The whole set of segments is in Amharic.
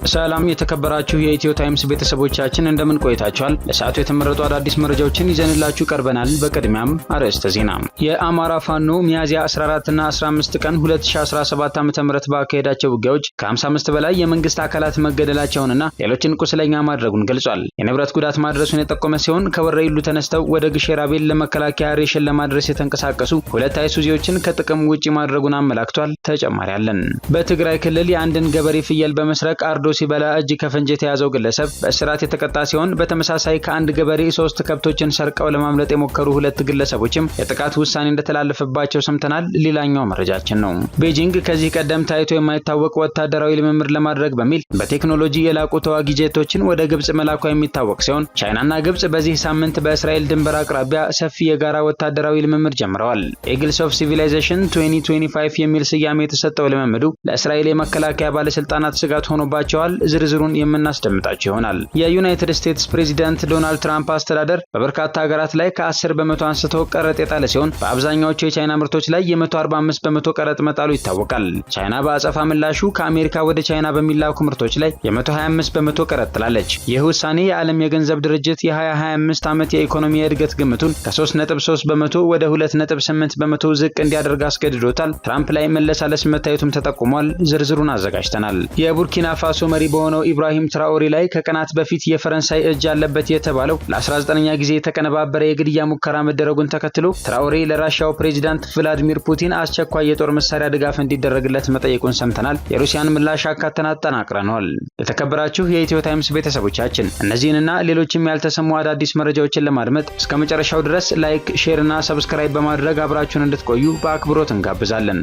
ሰላም የተከበራችሁ የኢትዮ ታይምስ ቤተሰቦቻችን እንደምን ቆይታችኋል? ለሰዓቱ የተመረጡ አዳዲስ መረጃዎችን ይዘንላችሁ ቀርበናል። በቅድሚያም አርዕስተ ዜና። የአማራ ፋኖ ሚያዝያ 14 እና 15 ቀን 2017 ዓ.ም ባካሄዳቸው ውጊያዎች ከ55 በላይ የመንግስት አካላት መገደላቸውንና ሌሎችን ቁስለኛ ማድረጉን ገልጿል። የንብረት ጉዳት ማድረሱን የጠቆመ ሲሆን ከወረይሉ ተነስተው ወደ ግሼራቤል ለመከላከያ ሬሽን ለማድረስ የተንቀሳቀሱ ሁለት አይሱዚዎችን ከጥቅም ውጪ ማድረጉን አመላክቷል። ተጨማሪ አለን። በትግራይ ክልል የአንድን ገበሬ ፍየል በመስረቅ አርዶ ሲበላ እጅ ከፈንጅ የተያዘው ግለሰብ በእስራት የተቀጣ ሲሆን በተመሳሳይ ከአንድ ገበሬ 3 ከብቶችን ሰርቀው ለማምለጥ የሞከሩ 2 ግለሰቦችም የጥቃት ውሳኔ እንደተላለፈባቸው ሰምተናል። ሌላኛው መረጃችን ነው። ቤጂንግ ከዚህ ቀደም ታይቶ የማይታወቅ ወታደራዊ ልምምድ ለማድረግ በሚል በቴክኖሎጂ የላቁ ተዋጊ ጄቶችን ወደ ግብጽ መላኳ የሚታወቅ ሲሆን ቻይናና ግብጽ በዚህ ሳምንት በእስራኤል ድንበር አቅራቢያ ሰፊ የጋራ ወታደራዊ ልምምድ ጀምረዋል። ኢግልስ ኦፍ ሲቪላይዜሽን 2025 የሚል ስያሜ የተሰጠው ልምምዱ ለእስራኤል የመከላከያ ባለስልጣናት ስጋት ሆኖባቸዋል። ዝርዝሩን የምናስደምጣቸው ይሆናል። የዩናይትድ ስቴትስ ፕሬዚዳንት ዶናልድ ትራምፕ አስተዳደር በበርካታ ሀገራት ላይ ከ10 በመቶ አንስቶ ቀረጥ የጣለ ሲሆን በአብዛኛዎቹ የቻይና ምርቶች ላይ የ145 በመቶ ቀረጥ መጣሉ ይታወቃል። ቻይና በአጸፋ ምላሹ ከአሜሪካ ወደ ቻይና በሚላኩ ምርቶች ላይ የ125 በመቶ ቀረጥ ጥላለች። ይህ ውሳኔ የዓለም የገንዘብ ድርጅት የ2025 ዓመት የኢኮኖሚ እድገት ግምቱን ከ3.3 በመቶ ወደ 2.8 በመቶ ዝቅ እንዲያደርግ አስገድዶታል። ትራምፕ ላይ መለሳለስ መታየቱም ተጠቁሟል። ዝርዝሩን አዘጋጅተናል። የቡርኪና ፋሶ መሪ በሆነው ኢብራሂም ትራኦሬ ላይ ከቀናት በፊት የፈረንሳይ እጅ አለበት የተባለው ለ19ኛ ጊዜ የተቀነባበረ የግድያ ሙከራ መደረጉን ተከትሎ ትራኦሬ ለራሻው ፕሬዚዳንት ቭላዲሚር ፑቲን አስቸኳይ የጦር መሳሪያ ድጋፍ እንዲደረግለት መጠየቁን ሰምተናል። የሩሲያን ምላሽ አካተን አጠናቅረናል። የተከበራችሁ የኢትዮ ታይምስ ቤተሰቦቻችን እነዚህንና ሌሎችም ያልተሰሙ አዳዲስ መረጃዎችን ለማድመጥ እስከ መጨረሻው ድረስ ላይክ፣ ሼር እና ሰብስክራይብ በማድረግ አብራችሁን እንድትቆዩ በአክብሮት እንጋብዛለን።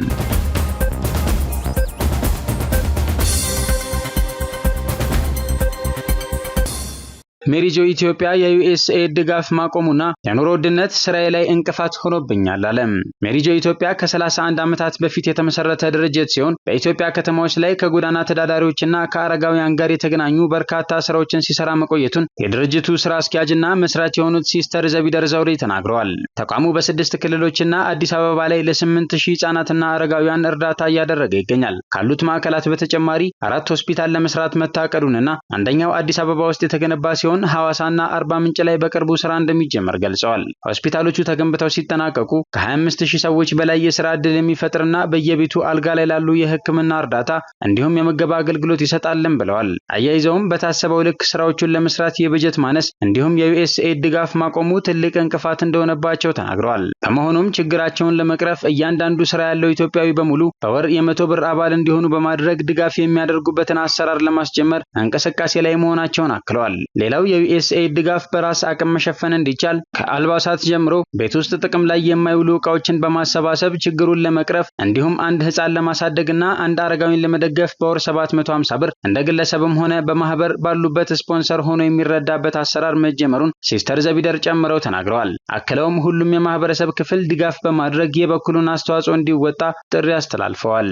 ሜሪጆ ኢትዮጵያ የዩኤስኤድ ድጋፍ ማቆሙና የኑሮ ውድነት ስራዬ ላይ እንቅፋት ሆኖብኛል አለ። ሜሪጆ ኢትዮጵያ ከ31 ዓመታት በፊት የተመሰረተ ድርጅት ሲሆን በኢትዮጵያ ከተማዎች ላይ ከጎዳና ተዳዳሪዎችና ከአረጋውያን ጋር የተገናኙ በርካታ ስራዎችን ሲሰራ መቆየቱን የድርጅቱ ስራ አስኪያጅና መስራች የሆኑት ሲስተር ዘቢደር ዘውዴ ተናግረዋል። ተቋሙ በ6 ክልሎችና አዲስ አበባ ላይ ለ8000 ህጻናትና አረጋውያን እርዳታ እያደረገ ይገኛል። ካሉት ማዕከላት በተጨማሪ 4 ሆስፒታል ለመስራት መታቀዱንና አንደኛው አዲስ አበባ ውስጥ የተገነባ ሲሆን ሐዋሳና አርባ ምንጭ ላይ በቅርቡ ስራ እንደሚጀመር ገልጸዋል። ሆስፒታሎቹ ተገንብተው ሲጠናቀቁ ከ25000 ሰዎች በላይ የስራ ዕድል የሚፈጥርና በየቤቱ አልጋ ላይ ላሉ የህክምና እርዳታ እንዲሁም የምገባ አገልግሎት ይሰጣልን ብለዋል። አያይዘውም በታሰበው ልክ ስራዎቹን ለመስራት የበጀት ማነስ እንዲሁም የዩኤስኤድ ድጋፍ ማቆሙ ትልቅ እንቅፋት እንደሆነባቸው ተናግረዋል። በመሆኑም ችግራቸውን ለመቅረፍ እያንዳንዱ ስራ ያለው ኢትዮጵያዊ በሙሉ በወር የ100 ብር አባል እንዲሆኑ በማድረግ ድጋፍ የሚያደርጉበትን አሰራር ለማስጀመር እንቅስቃሴ ላይ መሆናቸውን አክለዋል። ሌላው የዩኤስኤድ ድጋፍ በራስ አቅም መሸፈን እንዲቻል ከአልባሳት ጀምሮ ቤት ውስጥ ጥቅም ላይ የማይውሉ ዕቃዎችን በማሰባሰብ ችግሩን ለመቅረፍ እንዲሁም አንድ ህፃን ለማሳደግና አንድ አረጋዊን ለመደገፍ በወር 750 ብር እንደ ግለሰብም ሆነ በማህበር ባሉበት ስፖንሰር ሆኖ የሚረዳበት አሰራር መጀመሩን ሲስተር ዘቢደር ጨምረው ተናግረዋል። አክለውም ሁሉም የማህበረሰብ ክፍል ድጋፍ በማድረግ የበኩሉን አስተዋጽኦ እንዲወጣ ጥሪ አስተላልፈዋል።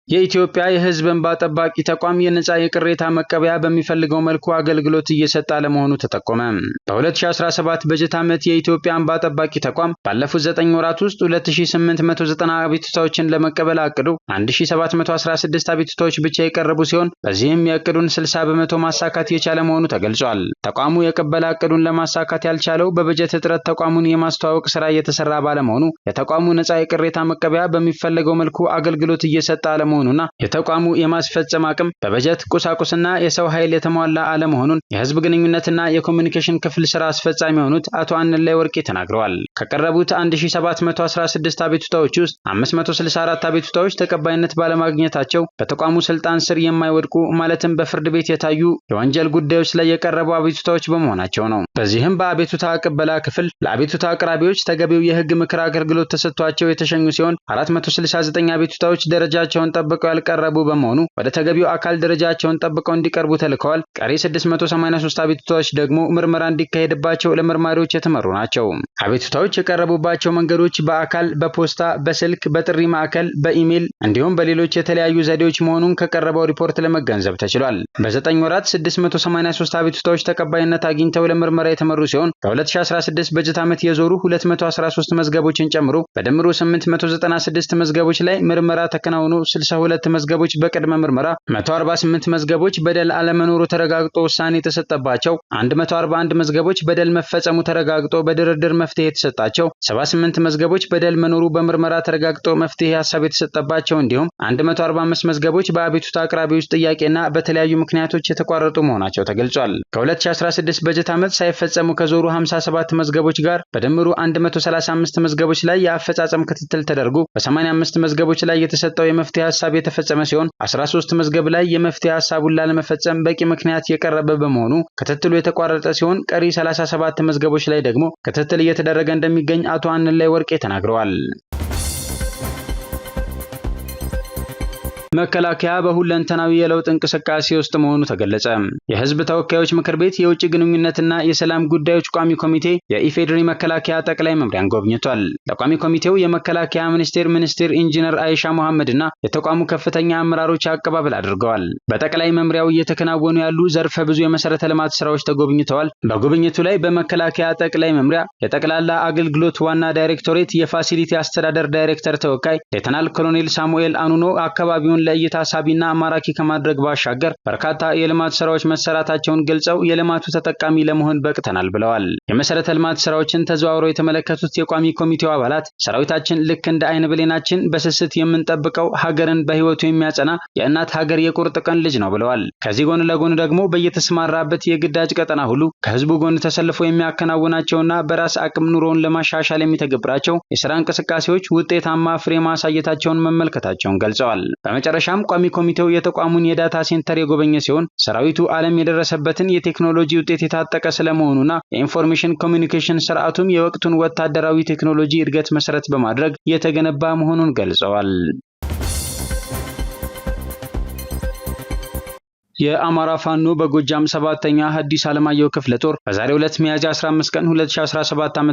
የኢትዮጵያ የህዝብ እንባ ጠባቂ ተቋም የነጻ የቅሬታ መቀበያ በሚፈልገው መልኩ አገልግሎት እየሰጠ ለመሆኑ ተጠቆመ። በ2017 በጀት ዓመት የኢትዮጵያ እንባ ጠባቂ ተቋም ባለፉት 9 ወራት ውስጥ 2890 አቤቱታዎችን ለመቀበል አቅዶ 1716 አቤቱታዎች ብቻ የቀረቡ ሲሆን በዚህም የእቅዱን 60 በመቶ ማሳካት የቻለ መሆኑ ተገልጿል። ተቋሙ የቅበላ እቅዱን ለማሳካት ያልቻለው በበጀት እጥረት ተቋሙን የማስተዋወቅ ስራ እየተሰራ ባለመሆኑ የተቋሙ ነጻ የቅሬታ መቀበያ በሚፈልገው መልኩ አገልግሎት እየሰጠ አለመሆኑና የተቋሙ የማስፈጸም አቅም በበጀት ቁሳቁስና የሰው ኃይል የተሟላ አለመሆኑን የህዝብ ግንኙነትና የኮሙኒኬሽን ክፍል ስራ አስፈጻሚ የሆኑት አቶ አንላይ ወርቄ ተናግረዋል። ከቀረቡት 1716 አቤቱታዎች ውስጥ 564 አቤቱታዎች ተቀባይነት ባለማግኘታቸው በተቋሙ ስልጣን ስር የማይወድቁ ማለትም በፍርድ ቤት የታዩ የወንጀል ጉዳዮች ላይ የቀረቡ አቤቱታዎች በመሆናቸው ነው። በዚህም በአቤቱታ ቅበላ ክፍል ለአቤቱታ አቅራቢዎች ተገቢው የህግ ምክር አገልግሎት ተሰጥቷቸው የተሸኙ ሲሆን 469 አቤቱታዎች ደረጃቸውን ተጠብቀው ያልቀረቡ በመሆኑ ወደ ተገቢው አካል ደረጃቸውን ጠብቀው እንዲቀርቡ ተልከዋል። ቀሪ 683 አቤቱታዎች ደግሞ ምርመራ እንዲካሄድባቸው ለመርማሪዎች የተመሩ ናቸው። አቤቱታዎች የቀረቡባቸው መንገዶች በአካል፣ በፖስታ፣ በስልክ፣ በጥሪ ማዕከል፣ በኢሜል እንዲሁም በሌሎች የተለያዩ ዘዴዎች መሆኑን ከቀረበው ሪፖርት ለመገንዘብ ተችሏል። በ9 ወራት 683 አቤቱታዎች ተቀባይነት አግኝተው ለምርመራ የተመሩ ሲሆን ከ2016 በጀት ዓመት የዞሩ 213 መዝገቦችን ጨምሮ በድምሩ 896 መዝገቦች ላይ ምርመራ ተከናውኖ 62 መዝገቦች በቅድመ ምርመራ፣ 148 መዝገቦች በደል አለመኖሩ ተረጋግጦ ውሳኔ የተሰጠባቸው፣ 141 መዝገቦች በደል መፈጸሙ ተረጋግጦ በድርድር መፍትሄ የተሰጣቸው፣ 78 መዝገቦች በደል መኖሩ በምርመራ ተረጋግጦ መፍትሄ ሐሳብ የተሰጠባቸው እንዲሁም 145 መዝገቦች በአቤቱታ አቅራቢዎች ጥያቄና በተለያዩ ምክንያቶች የተቋረጡ መሆናቸው ተገልጿል። ከ2016 በጀት ዓመት ሳይፈጸሙ ከዞሩ 57 መዝገቦች ጋር በድምሩ 135 መዝገቦች ላይ የአፈጻጸም ክትትል ተደርጎ በ85 መዝገቦች ላይ የተሰጠው የመፍትሄ ሐሳብ የተፈጸመ ሲሆን 13 መዝገብ ላይ የመፍትሄ ሐሳቡን ላለመፈጸም በቂ ምክንያት የቀረበ በመሆኑ ክትትሉ የተቋረጠ ሲሆን ቀሪ 37 መዝገቦች ላይ ደግሞ ክትትል እየተደረገ እንደሚገኝ አቶ አንላይ ወርቄ ተናግረዋል። መከላከያ በሁለንተናዊ የለውጥ እንቅስቃሴ ውስጥ መሆኑ ተገለጸ። የሕዝብ ተወካዮች ምክር ቤት የውጭ ግንኙነትና የሰላም ጉዳዮች ቋሚ ኮሚቴ የኢፌዴሪ መከላከያ ጠቅላይ መምሪያን ጎብኝቷል። ለቋሚ ኮሚቴው የመከላከያ ሚኒስቴር ኢንጂነር አይሻ መሐመድና የተቋሙ ከፍተኛ አመራሮች አቀባበል አድርገዋል። በጠቅላይ መምሪያው እየተከናወኑ ያሉ ዘርፈ ብዙ የመሰረተ ልማት ስራዎች ተጎብኝተዋል። በጉብኝቱ ላይ በመከላከያ ጠቅላይ መምሪያ የጠቅላላ አገልግሎት ዋና ዳይሬክቶሬት የፋሲሊቲ አስተዳደር ዳይሬክተር ተወካይ ሌተናል ኮሎኔል ሳሙኤል አኑኖ አካባቢውን ለእይታ ሳቢና ማራኪ ከማድረግ ባሻገር በርካታ የልማት ስራዎች መሰራታቸውን ገልጸው የልማቱ ተጠቃሚ ለመሆን በቅተናል ብለዋል። የመሰረተ ልማት ስራዎችን ተዘዋውረው የተመለከቱት የቋሚ ኮሚቴው አባላት ሰራዊታችን ልክ እንደ አይን ብሌናችን በስስት የምንጠብቀው ሀገርን በህይወቱ የሚያጸና የእናት ሀገር የቁርጥ ቀን ልጅ ነው ብለዋል። ከዚህ ጎን ለጎን ደግሞ በየተሰማራበት የግዳጅ ቀጠና ሁሉ ከህዝቡ ጎን ተሰልፎ የሚያከናውናቸውና በራስ አቅም ኑሮውን ለማሻሻል የሚተገብራቸው የስራ እንቅስቃሴዎች ውጤታማ ፍሬ ማሳየታቸውን መመልከታቸውን ገልጸዋል። በመጨረሻም ቋሚ ኮሚቴው የተቋሙን የዳታ ሴንተር የጎበኘ ሲሆን ሰራዊቱ ዓለም የደረሰበትን የቴክኖሎጂ ውጤት የታጠቀ ስለመሆኑና የኢንፎርሜሽን ኮሚኒኬሽን ስርዓቱም የወቅቱን ወታደራዊ ቴክኖሎጂ እድገት መሰረት በማድረግ የተገነባ መሆኑን ገልጸዋል። የአማራ ፋኖ በጎጃም 7ኛ ሐዲስ ዓለማየሁ ክፍለ ጦር በዛሬው ዕለት ሚያዝያ 15 ቀን 2017 ዓ.ም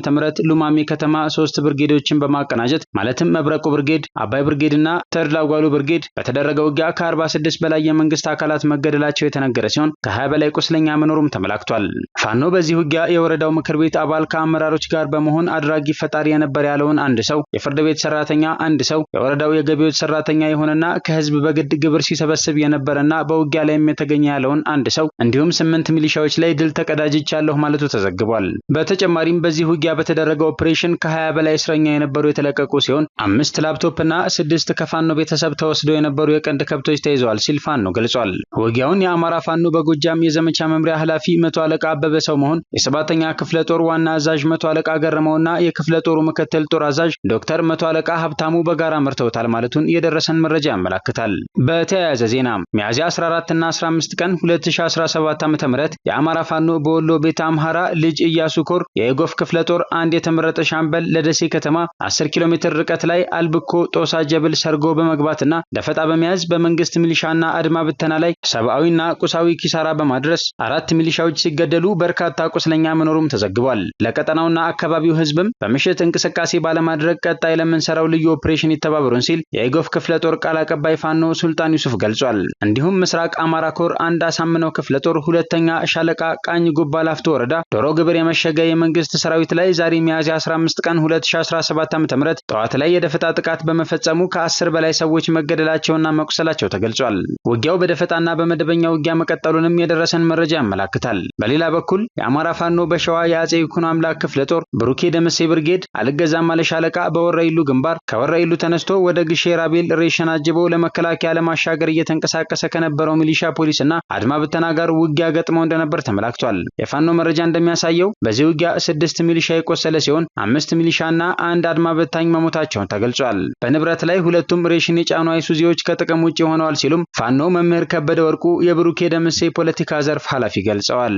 ሉማሜ ከተማ 3 ብርጌዶችን በማቀናጀት ማለትም መብረቁ ብርጌድ፣ አባይ ብርጌድና ተድላጓሉ ብርጌድ በተደረገው ውጊያ ከ46 በላይ የመንግስት አካላት መገደላቸው የተነገረ ሲሆን ከ20 በላይ ቁስለኛ መኖሩም ተመላክቷል። ፋኖ በዚህ ውጊያ የወረዳው ምክር ቤት አባል ከአመራሮች ጋር በመሆን አድራጊ ፈጣሪ የነበረ ያለውን አንድ ሰው፣ የፍርድ ቤት ሰራተኛ አንድ ሰው፣ የወረዳው የገቢዎች ሰራተኛ የሆነና ከህዝብ በግድ ግብር ሲሰበስብ የነበረና በውጊያ ላይ ተገኘ ያለውን አንድ ሰው እንዲሁም 8 ሚሊሻዎች ላይ ድል ተቀዳጅቻለሁ ማለቱ ተዘግቧል። በተጨማሪም በዚህ ውጊያ በተደረገው ኦፕሬሽን ከ20 በላይ እስረኛ የነበሩ የተለቀቁ ሲሆን 5 ላፕቶፕና 6 ከፋኖ ቤተሰብ ተወስደው የነበሩ የቀንድ ከብቶች ተይዘዋል ሲል ፋኖ ገልጿል። ውጊያውን የአማራ ፋኖ በጎጃም የዘመቻ መምሪያ ኃላፊ መቶ አለቃ አበበ ሰው መሆን፣ የ7ኛ ክፍለ ጦር ዋና አዛዥ መቶ አለቃ ገረመውና የክፍለ ጦሩ ምክትል ጦር አዛዥ ዶክተር መቶ አለቃ ሀብታሙ በጋራ መርተውታል ማለቱን የደረሰን መረጃ ያመለክታል። በተያያዘ ዜና ሚያዝያ 14 እና 15 ቀን 2017 ዓ.ም የአማራ ፋኖ በወሎ ቤተ አምሃራ ልጅ ኢያሱ ኮር የጎፍ ክፍለ ጦር አንድ የተመረጠ ሻምበል ለደሴ ከተማ 10 ኪሎ ሜትር ርቀት ላይ አልብኮ ጦሳ ጀብል ሰርጎ በመግባትና ደፈጣ በመያዝ በመንግስት ሚሊሻና አድማ ብተና ላይ ሰብአዊና ቁሳዊ ኪሳራ በማድረስ 4 ሚሊሻዎች ሲገደሉ በርካታ ቁስለኛ መኖሩም ተዘግቧል። ለቀጠናውና አካባቢው ህዝብም በምሽት እንቅስቃሴ ባለማድረግ ቀጣይ ለምንሰራው ልዩ ኦፕሬሽን ይተባበሩን ሲል የጎፍ ክፍለ ጦር ቃል አቀባይ ፋኖ ሱልጣን ዩሱፍ ገልጿል። እንዲሁም ምስራቅ አማራ ኮር አንድ አሳምነው ክፍለ ጦር 2ኛ ሻለቃ ቃኝ ጉባ ላፍቶ ወረዳ ዶሮ ግብር የመሸገ የመንግስት ሰራዊት ላይ ዛሬ ሚያዝያ 15 ቀን 2017 ዓ.ም ጠዋት ላይ የደፈጣ ጥቃት በመፈጸሙ ከ10 በላይ ሰዎች መገደላቸውና መቁሰላቸው ተገልጿል። ውጊያው በደፈጣና በመደበኛ ውጊያ መቀጠሉንም የደረሰን መረጃ ያመለክታል። በሌላ በኩል የአማራ ፋኖ በሸዋ የአጼ ይኩኖ አምላክ ክፍለ ጦር ብሩኬ ደምሴ ብርጌድ አልገዛም አለ ሻለቃ በወራይሉ ግንባር ከወራይሉ ተነስቶ ወደ ግሼ ራቤል ሬሽን አጅበው ለመከላከያ ለማሻገር እየተንቀሳቀሰ ከነበረው ሚሊሻ ፖሊስና አድማ ብተና ጋር ውጊያ ገጥመው እንደነበር ተመላክቷል። የፋኖ መረጃ እንደሚያሳየው በዚህ ውጊያ 6 ሚሊሻ የቆሰለ ሲሆን 5 ሚሊሻና አንድ አድማ በታኝ መሞታቸውን ተገልጿል። በንብረት ላይ ሁለቱም ሬሽን የጫኑ አይሱዚዎች ከጥቅም ውጭ ሆነዋል ሲሉም ፋኖ መምህር ከበደ ወርቁ የብሩኬ ደምሴ ፖለቲካ ዘርፍ ኃላፊ ገልጸዋል።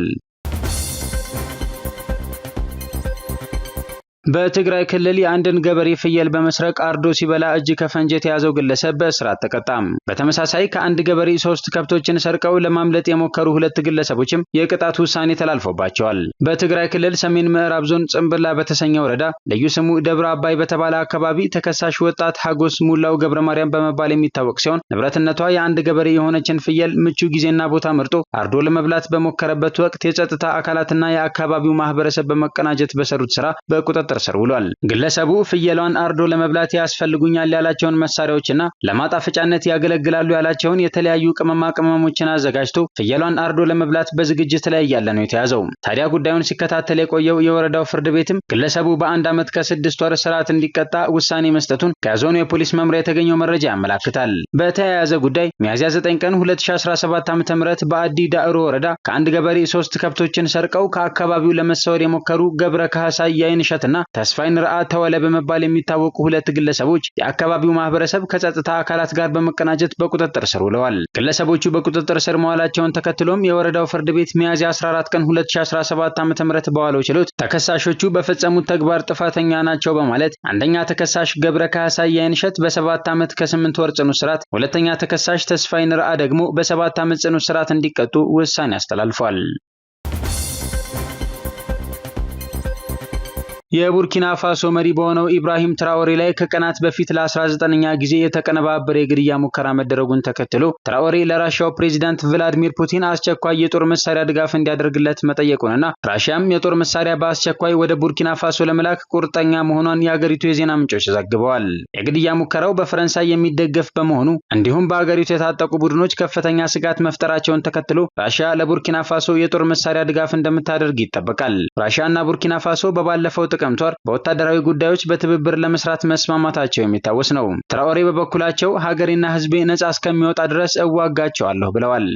በትግራይ ክልል የአንድን ገበሬ ፍየል በመስረቅ አርዶ ሲበላ እጅ ከፈንጅ የተያዘው ግለሰብ በእስራት ተቀጣ። በተመሳሳይ ከአንድ ገበሬ 3 ከብቶችን ሰርቀው ለማምለጥ የሞከሩ 2 ግለሰቦችም የቅጣት ውሳኔ ተላልፎባቸዋል። በትግራይ ክልል ሰሜን ምዕራብ ዞን ጽምብላ በተሰኘ ወረዳ ልዩ ስሙ ደብረ አባይ በተባለ አካባቢ ተከሳሽ ወጣት ሀጎስ ሙላው ገብረ ማርያም በመባል የሚታወቅ ሲሆን ንብረትነቷ የአንድ ገበሬ የሆነችን ፍየል ምቹ ጊዜና ቦታ መርጦ አርዶ ለመብላት በሞከረበት ወቅት የጸጥታ አካላትና የአካባቢው ማህበረሰብ በመቀናጀት በሰሩት ስራ በቁጥጥር ስር ውሏል። ግለሰቡ ፍየሏን አርዶ ለመብላት ያስፈልጉኛል ያላቸውን መሳሪያዎችና ለማጣፈጫነት ያገለግላሉ ያላቸውን የተለያዩ ቅመማ ቅመሞችን አዘጋጅቶ ፍየሏን አርዶ ለመብላት በዝግጅት ላይ ያለ ነው የተያዘው። ታዲያ ጉዳዩን ሲከታተል የቆየው የወረዳው ፍርድ ቤትም ግለሰቡ በ1 ዓመት ከ6 ወር እስራት እንዲቀጣ ውሳኔ መስጠቱን ከዞኑ የፖሊስ መምሪያ የተገኘው መረጃ ያመለክታል። በተያያዘ ጉዳይ ሚያዝያ 9 ቀን 2017 ዓ.ም በአዲ ዳዕሮ ወረዳ ከአንድ ገበሬ 3 ከብቶችን ሰርቀው ከአካባቢው ለመሰወር የሞከሩ ገብረ ካህሳይ ያይንሸትና ተስፋይን ረአ ተወለ በመባል የሚታወቁ 2 ግለሰቦች የአካባቢው ማህበረሰብ ከጸጥታ አካላት ጋር በመቀናጀት በቁጥጥር ስር ውለዋል። ግለሰቦቹ በቁጥጥር ስር መዋላቸውን ተከትሎም የወረዳው ፍርድ ቤት ሚያዝያ 14 ቀን 2017 ዓ.ም በዋለው ችሎት ተከሳሾቹ በፈጸሙት ተግባር ጥፋተኛ ናቸው በማለት አንደኛ ተከሳሽ ገብረ ካህሳይ ያይንሸት በ7 ዓመት ከ8 ወር ጽኑ እስራት፣ ሁለተኛ ተከሳሽ ተስፋይን ረአ ደግሞ በ7 ዓመት ጽኑ እስራት እንዲቀጡ ውሳኔ አስተላልፏል። የቡርኪና ፋሶ መሪ በሆነው ኢብራሂም ትራኦሬ ላይ ከቀናት በፊት ለ19ኛ ጊዜ የተቀነባበረ የግድያ ሙከራ መደረጉን ተከትሎ ትራኦሬ ለራሻው ፕሬዝዳንት ቭላዲሚር ፑቲን አስቸኳይ የጦር መሳሪያ ድጋፍ እንዲያደርግለት መጠየቁንና ራሽያም የጦር መሳሪያ በአስቸኳይ ወደ ቡርኪና ፋሶ ለመላክ ቁርጠኛ መሆኗን የአገሪቱ የዜና ምንጮች ዘግበዋል። የግድያ ሙከራው በፈረንሳይ የሚደገፍ በመሆኑ እንዲሁም በአገሪቱ የታጠቁ ቡድኖች ከፍተኛ ስጋት መፍጠራቸውን ተከትሎ ራሽያ ለቡርኪና ፋሶ የጦር መሳሪያ ድጋፍ እንደምታደርግ ይጠበቃል። ራሽያና ቡርኪና ፋሶ በባለፈው ጥቅምት ወር በወታደራዊ ጉዳዮች በትብብር ለመስራት መስማማታቸው የሚታወስ ነው። ትራኦሬ በበኩላቸው ሀገሬና ሕዝቤ ነጻ እስከሚወጣ ድረስ እዋጋቸዋለሁ ብለዋል።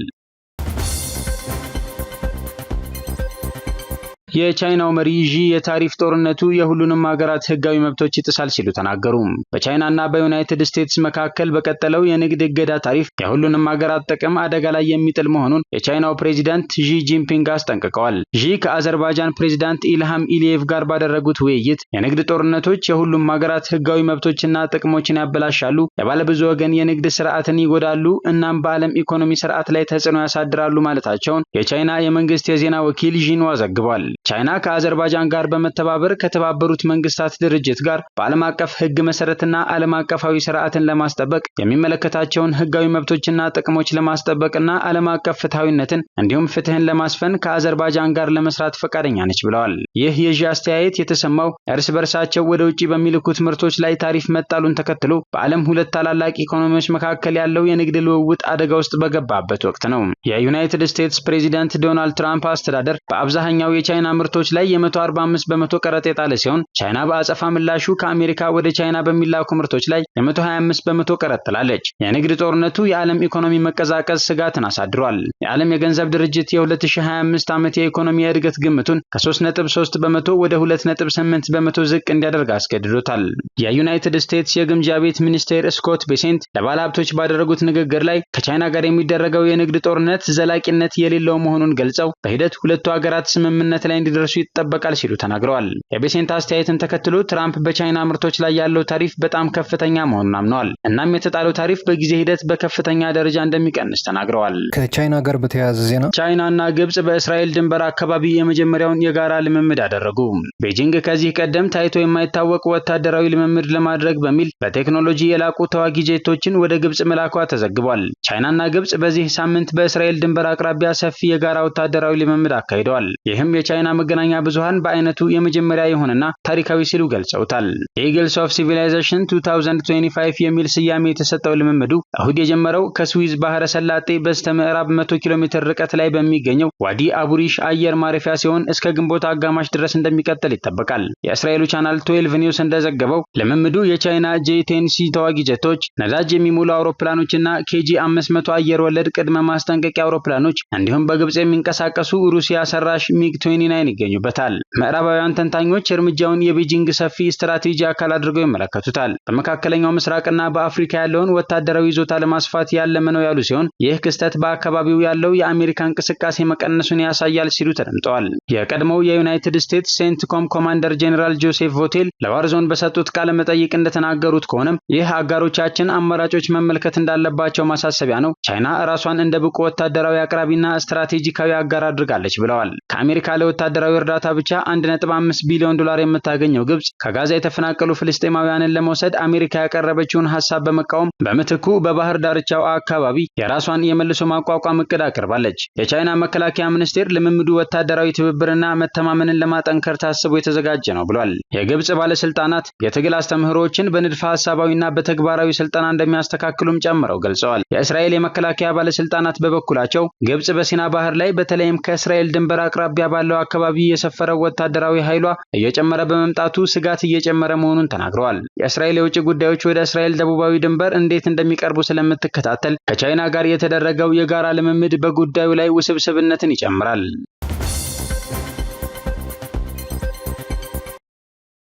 የቻይናው መሪ ዢ የታሪፍ ጦርነቱ የሁሉንም ሀገራት ህጋዊ መብቶች ይጥሳል ሲሉ ተናገሩ። በቻይናና በዩናይትድ ስቴትስ መካከል በቀጠለው የንግድ እገዳ ታሪፍ የሁሉንም ሀገራት ጥቅም አደጋ ላይ የሚጥል መሆኑን የቻይናው ፕሬዚዳንት ዢ ጂንፒንግ አስጠንቅቀዋል። ዢ ከአዘርባይጃን ፕሬዚዳንት ኢልሃም ኢሊየቭ ጋር ባደረጉት ውይይት የንግድ ጦርነቶች የሁሉም ሀገራት ህጋዊ መብቶችና ጥቅሞችን ያበላሻሉ፣ የባለብዙ ወገን የንግድ ስርዓትን ይጎዳሉ፣ እናም በዓለም ኢኮኖሚ ስርዓት ላይ ተጽዕኖ ያሳድራሉ ማለታቸውን የቻይና የመንግስት የዜና ወኪል ዢንዋ ዘግቧል። ቻይና ከአዘርባይጃን ጋር በመተባበር ከተባበሩት መንግስታት ድርጅት ጋር በዓለም አቀፍ ህግ መሰረትና ዓለም አቀፋዊ ስርዓትን ለማስጠበቅ የሚመለከታቸውን ህጋዊ መብቶችና ጥቅሞች ለማስጠበቅና ዓለም አቀፍ ፍትሃዊነትን እንዲሁም ፍትህን ለማስፈን ከአዘርባይጃን ጋር ለመስራት ፈቃደኛ ነች ብለዋል። ይህ የዢ አስተያየት የተሰማው እርስ በርሳቸው ወደ ውጪ በሚልኩት ምርቶች ላይ ታሪፍ መጣሉን ተከትሎ በዓለም 2 ታላላቅ ኢኮኖሚዎች መካከል ያለው የንግድ ልውውጥ አደጋ ውስጥ በገባበት ወቅት ነው። የዩናይትድ ስቴትስ ፕሬዚዳንት ዶናልድ ትራምፕ አስተዳደር በአብዛኛው የቻይና ምርቶች ላይ የ145 በመቶ ቀረጥ የጣለ ሲሆን ቻይና በአጸፋ ምላሹ ከአሜሪካ ወደ ቻይና በሚላኩ ምርቶች ላይ የ125 በመቶ ቀረጥ ጥላለች። የንግድ ጦርነቱ የዓለም ኢኮኖሚ መቀዛቀዝ ስጋትን አሳድሯል። የዓለም የገንዘብ ድርጅት የ2025 ዓመት የኢኮኖሚ እድገት ግምቱን ከ3.3 በመቶ ወደ 2.8 በመቶ ዝቅ እንዲያደርግ አስገድዶታል። የዩናይትድ ስቴትስ የግምጃ ቤት ሚኒስቴር ስኮት ቤሴንት ለባለሀብቶች ባደረጉት ንግግር ላይ ከቻይና ጋር የሚደረገው የንግድ ጦርነት ዘላቂነት የሌለው መሆኑን ገልጸው በሂደት ሁለቱ ሀገራት ስምምነት ላይ እንዲደርሱ ይጠበቃል ሲሉ ተናግረዋል። የቤሴንት አስተያየትን ተከትሎ ትራምፕ በቻይና ምርቶች ላይ ያለው ታሪፍ በጣም ከፍተኛ መሆኑን አምነዋል። እናም የተጣለው ታሪፍ በጊዜ ሂደት በከፍተኛ ደረጃ እንደሚቀንስ ተናግረዋል። ከቻይና ጋር በተያያዘ ዜና ቻይናና ግብጽ በእስራኤል ድንበር አካባቢ የመጀመሪያውን የጋራ ልምምድ አደረጉ። ቤጂንግ ከዚህ ቀደም ታይቶ የማይታወቅ ወታደራዊ ልምምድ ለማድረግ በሚል በቴክኖሎጂ የላቁ ተዋጊ ጄቶችን ወደ ግብጽ መላኳ ተዘግቧል። ቻይናና ግብጽ በዚህ ሳምንት በእስራኤል ድንበር አቅራቢያ ሰፊ የጋራ ወታደራዊ ልምምድ አካሂደዋል። ይህም የቻይና መገናኛ ብዙሃን በአይነቱ የመጀመሪያ የሆነና ታሪካዊ ሲሉ ገልጸውታል። ኢግልስ ኦፍ ሲቪላይዜሽን 2025 የሚል ስያሜ የተሰጠው ልምምዱ እሁድ የጀመረው ከስዊዝ ባህረ ሰላጤ በስተ ምዕራብ 100 ኪሎ ሜትር ርቀት ላይ በሚገኘው ዋዲ አቡሪሽ አየር ማረፊያ ሲሆን እስከ ግንቦት አጋማሽ ድረስ እንደሚቀጥል ይጠበቃል። የእስራኤሉ ቻናል 12 ኒውስ እንደዘገበው ልምምዱ የቻይና ጄ10ሲ ተዋጊ ጀቶች፣ ነዳጅ የሚሞሉ አውሮፕላኖችና ኬጂ 500 አየር ወለድ ቅድመ ማስጠንቀቂያ አውሮፕላኖች እንዲሁም በግብጽ የሚንቀሳቀሱ ሩሲያ ሰራሽ ሚግ 29 ቻይናን ይገኙበታል። ምዕራባውያን ተንታኞች እርምጃውን የቤጂንግ ሰፊ ስትራቴጂ አካል አድርገው ይመለከቱታል። በመካከለኛው ምስራቅና በአፍሪካ ያለውን ወታደራዊ ይዞታ ለማስፋት ያለመ ነው ያሉ ሲሆን ይህ ክስተት በአካባቢው ያለው የአሜሪካ እንቅስቃሴ መቀነሱን ያሳያል ሲሉ ተደምጠዋል። የቀድሞው የዩናይትድ ስቴትስ ሴንትኮም ኮማንደር ጄኔራል ጆሴፍ ቮቴል ለዋርዞን በሰጡት ቃለ መጠይቅ እንደተናገሩት ከሆነም ይህ አጋሮቻችን አማራጮች መመልከት እንዳለባቸው ማሳሰቢያ ነው። ቻይና ራሷን እንደ ብቁ ወታደራዊ አቅራቢና ስትራቴጂካዊ አጋር አድርጋለች ብለዋል። ከአሜሪካ ለወታደራዊ እርዳታ ብቻ 1.5 ቢሊዮን ዶላር የምታገኘው ግብጽ ከጋዛ የተፈናቀሉ ፍልስጤማውያንን ለመውሰድ አሜሪካ ያቀረበችውን ሐሳብ በመቃወም በምትኩ በባህር ዳርቻው አካባቢ የራሷን የመልሶ ማቋቋም እቅድ አቅርባለች። የቻይና መከላከያ ሚኒስቴር ልምምዱ ወታደራዊ ትብብርና መተማመንን ለማጠንከር ታስቦ የተዘጋጀ ነው ብሏል። የግብጽ ባለስልጣናት የትግል አስተምህሮዎችን በንድፈ ሐሳባዊና በተግባራዊ ስልጠና እንደሚያስተካክሉም ጨምረው ገልጸዋል። የእስራኤል የመከላከያ ባለስልጣናት በበኩላቸው ግብጽ በሲና ባህር ላይ በተለይም ከእስራኤል ድንበር አቅራቢያ ባለው አካባቢ የሰፈረው ወታደራዊ ኃይሏ እየጨመረ በመምጣቱ ስጋት እየጨመረ መሆኑን ተናግረዋል። የእስራኤል የውጭ ጉዳዮች ወደ እስራኤል ደቡባዊ ድንበር እንዴት እንደሚቀርቡ ስለምትከታተል ከቻይና ጋር የተደረገው የጋራ ልምምድ በጉዳዩ ላይ ውስብስብነትን ይጨምራል።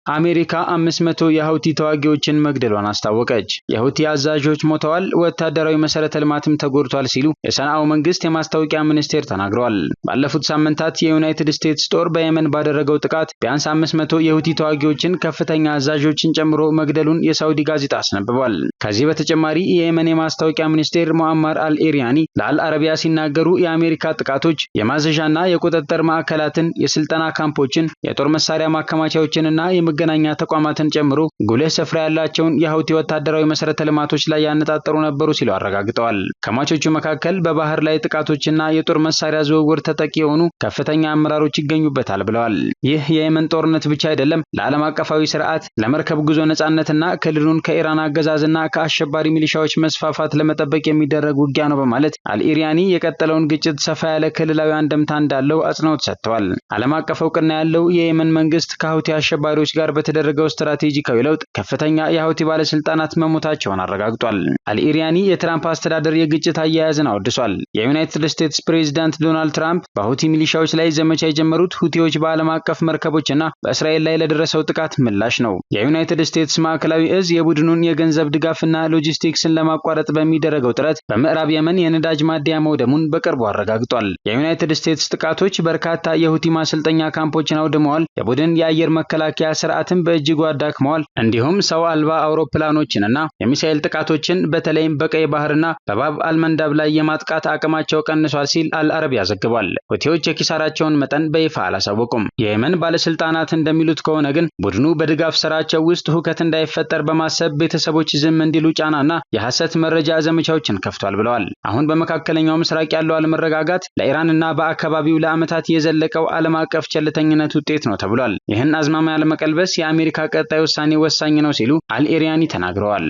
አሜሪካ 500 የሁቲ ተዋጊዎችን መግደሏን አስታወቀች። የሁቲ አዛዦች ሞተዋል፣ ወታደራዊ መሰረተ ልማትም ተጎድቷል ሲሉ የሰንዓው መንግስት የማስታወቂያ ሚኒስቴር ተናግረዋል። ባለፉት ሳምንታት የዩናይትድ ስቴትስ ጦር በየመን ባደረገው ጥቃት ቢያንስ 500 የሁቲ ተዋጊዎችን ከፍተኛ አዛዦችን ጨምሮ መግደሉን የሳውዲ ጋዜጣ አስነብቧል። ከዚህ በተጨማሪ የየመን የማስታወቂያ ሚኒስቴር ሙአመር አልኤሪያኒ ለአልአረቢያ ሲናገሩ የአሜሪካ ጥቃቶች የማዘዣና የቁጥጥር ማዕከላትን፣ የስልጠና ካምፖችን፣ የጦር መሳሪያ ማከማቻዎችንና መገናኛ ተቋማትን ጨምሮ ጉልህ ስፍራ ያላቸውን የሁቲ ወታደራዊ መሰረተ ልማቶች ላይ ያነጣጠሩ ነበሩ ሲሉ አረጋግጠዋል። ከሟቾቹ መካከል በባህር ላይ ጥቃቶችና የጦር መሳሪያ ዝውውር ተጠቂ የሆኑ ከፍተኛ አመራሮች ይገኙበታል ብለዋል። ይህ የየመን ጦርነት ብቻ አይደለም፣ ለዓለም አቀፋዊ ስርዓት፣ ለመርከብ ጉዞ ነጻነትና ክልሉን ከኢራን አገዛዝና ከአሸባሪ ሚሊሻዎች መስፋፋት ለመጠበቅ የሚደረግ ውጊያ ነው በማለት አልኢሪያኒ የቀጠለውን ግጭት ሰፋ ያለ ክልላዊ አንድምታ እንዳለው አጽንኦት ሰጥተዋል። ዓለም አቀፍ እውቅና ያለው የየመን መንግስት ከሁቲ አሸባሪዎች ጋር በተደረገው ስትራቴጂካዊ ለውጥ ከፍተኛ የሁቲ ባለስልጣናት መሞታቸውን አረጋግጧል። አልኢሪያኒ የትራምፕ አስተዳደር የግጭት አያያዝን አወድሷል። የዩናይትድ ስቴትስ ፕሬዝዳንት ዶናልድ ትራምፕ በሁቲ ሚሊሻዎች ላይ ዘመቻ የጀመሩት ሁቲዎች በዓለም አቀፍ መርከቦችና በእስራኤል ላይ ለደረሰው ጥቃት ምላሽ ነው። የዩናይትድ ስቴትስ ማዕከላዊ እዝ የቡድኑን የገንዘብ ድጋፍና ሎጂስቲክስን ለማቋረጥ በሚደረገው ጥረት በምዕራብ የመን የነዳጅ ማደያ መውደሙን በቅርቡ አረጋግጧል። የዩናይትድ ስቴትስ ጥቃቶች በርካታ የሁቲ ማሰልጠኛ ካምፖችን አውድመዋል፣ የቡድን የአየር መከላከያ ስርዓትን በእጅጉ አዳክመዋል፣ እንዲሁም ሰው አልባ አውሮፕላኖችንና የሚሳኤል ጥቃቶችን በተለይም በቀይ ባህርና በባብ አልመንዳብ ላይ የማጥቃት አቅማቸው ቀንሷል ሲል አልአረቢያ ዘግቧል። ሁቲዎች የኪሳራቸውን መጠን በይፋ አላሳወቁም። የየመን ባለስልጣናት እንደሚሉት ከሆነ ግን ቡድኑ በድጋፍ ስራቸው ውስጥ ሁከት እንዳይፈጠር በማሰብ ቤተሰቦች ዝም እንዲሉ ጫናና የሐሰት መረጃ ዘመቻዎችን ከፍቷል ብለዋል። አሁን በመካከለኛው ምስራቅ ያለው አለመረጋጋት ለኢራንና በአካባቢው ለዓመታት የዘለቀው ዓለም አቀፍ ቸልተኝነት ውጤት ነው ተብሏል። ይህን አዝማሚያ ለመቀልበስ የአሜሪካ ቀጣይ ውሳኔ ወሳኝ ነው ሲሉ አልኢሪያኒ ተናግረዋል።